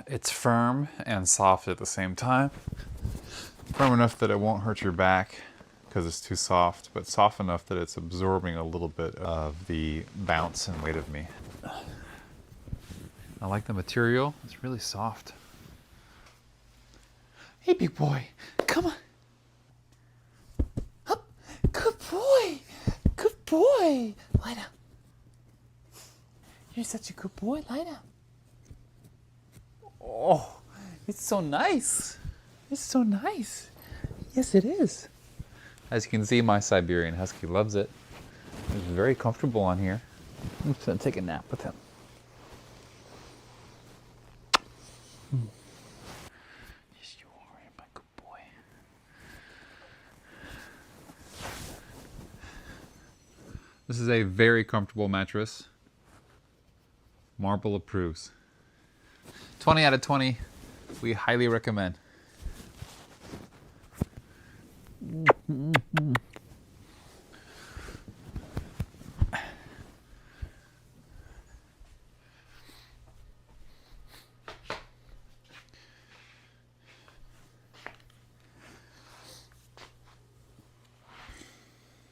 It's firm and soft at the same time. Firm enough that it won't hurt your back because it's too soft, but soft enough that it's absorbing a little bit of the bounce and weight of me. I like the material. It's really soft. Hey, big boy, come on. Up. Good boy. Good boy. Lie down. You're such a good boy. Lie down. Oh, it's so nice. It's so nice. Yes, it is. As you can see, my Siberian Husky loves it. He's very comfortable on here. I'm just gonna take a nap with him. Yes, you are, my good boy. This is a very comfortable mattress. Marble approves. 20 out of 20. We highly recommend.